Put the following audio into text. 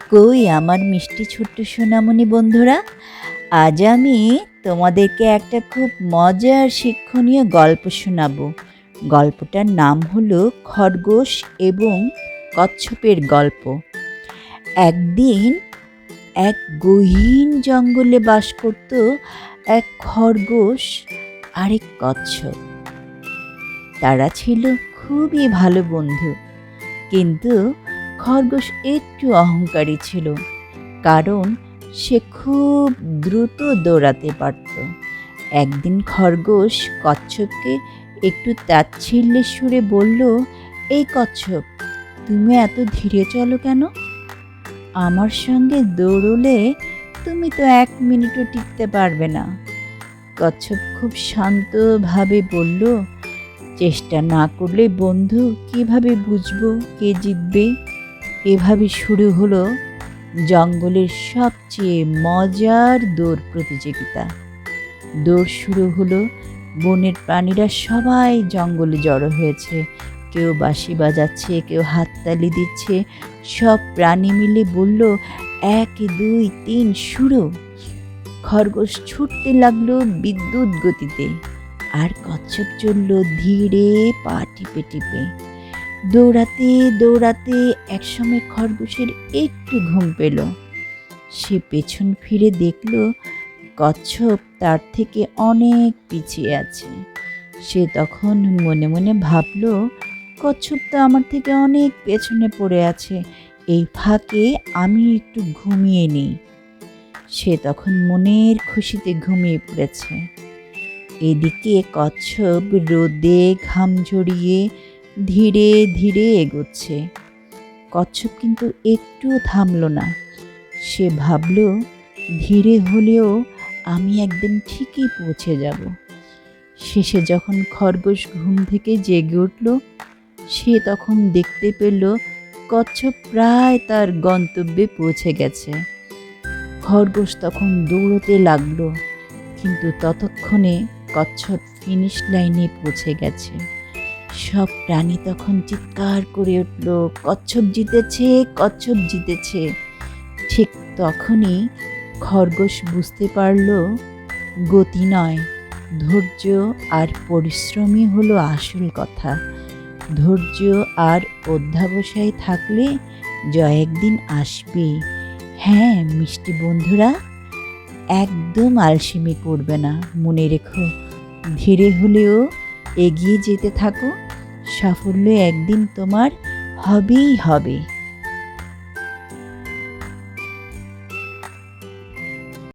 কই আমার মিষ্টি ছোট্ট সোনামণি বন্ধুরা, আজ আমি তোমাদেরকে একটা খুব মজার শিক্ষণীয় গল্প শোনাবো। গল্পটার নাম হলো খরগোশ এবং কচ্ছপের গল্প। একদিন এক গহীন জঙ্গলে বাস করত এক খরগোশ আর এক কচ্ছপ। তারা ছিল খুবই ভালো বন্ধু, কিন্তু খরগোশ একটু অহংকারী ছিল, কারণ সে খুব দ্রুত দৌড়াতে পারত। একদিন খরগোশ কচ্ছপকে একটু তাচ্ছিল্যের সুরে বলল, এই কচ্ছপ, তুমি এত ধীরে চলো কেন? আমার সঙ্গে দৌড়লে তুমি তো 1 মিনিটও টিকতে পারবে না। কচ্ছপ খুব শান্তভাবে বলল, চেষ্টা না করলে বন্ধু কিভাবে বুঝবো কে জিতবে? এভাবে শুরু হলো জঙ্গলের সবচেয়ে মজার দৌড় প্রতিযোগিতা। দৌড় শুরু হলো, বনের প্রাণীরা সবাই জঙ্গলে জড়ো হয়েছে। কেউ বাঁশি বাজাচ্ছে, কেউ হাততালি দিচ্ছে। সব প্রাণী মিলে বলল, 1 2 3 শুরু। খরগোশ ছুটতে লাগলো বিদ্যুৎ গতিতে, আর কচ্ছপ চলল ধীরে পা টিপে টিপে। দৌড়াতে দৌড়াতে একসময় খরগোশের একটু ঘুম পেল। সে পেছন ফিরে দেখল কচ্ছপ তার থেকে অনেক পিছিয়ে আছে। সে তখন মনে মনে ভাবল, কচ্ছপ তো আমার থেকে অনেক পেছনে পড়ে আছে, এই ফাঁকে আমি একটু ঘুমিয়ে নিই। সে তখন মনের খুশিতে ঘুমিয়ে পড়েছে। এদিকে কচ্ছপ রোদে ঘাম ঝরিয়ে ধীরে ধীরে এগোচ্ছে। কচ্ছপ কিন্তু একটুও থামল না। সে ভাবল, ধীরে হলেও আমি একদিন ঠিকই পৌঁছে যাব। শেষে যখন খরগোশ ঘুম থেকে জেগে উঠল, সে তখন দেখতে পেল কচ্ছপ প্রায় তার গন্তব্যে পৌঁছে গেছে। খরগোশ তখন দৌড়তে লাগলো, কিন্তু ততক্ষণে কচ্ছপ ফিনিশ লাইনে পৌঁছে গেছে। সব প্রাণী তখন চিৎকার করে উঠল, কচ্ছপ জিতেছে, কচ্ছপ জিতেছে। ঠিক তখনই খরগোশ বুঝতে পারল, গতি নয়, ধৈর্য আর পরিশ্রমই হলো আসল কথা। ধৈর্য আর অধ্যবসায় থাকলে জয় একদিন আসবেই। হ্যাঁ মিষ্টি বন্ধুরা, একদম আলসেমি করবে না। মনে রেখো, ধীরে হলেও এগিয়ে যেতে থাকো। সাফল্য একদিন তোমার হবেই হবে।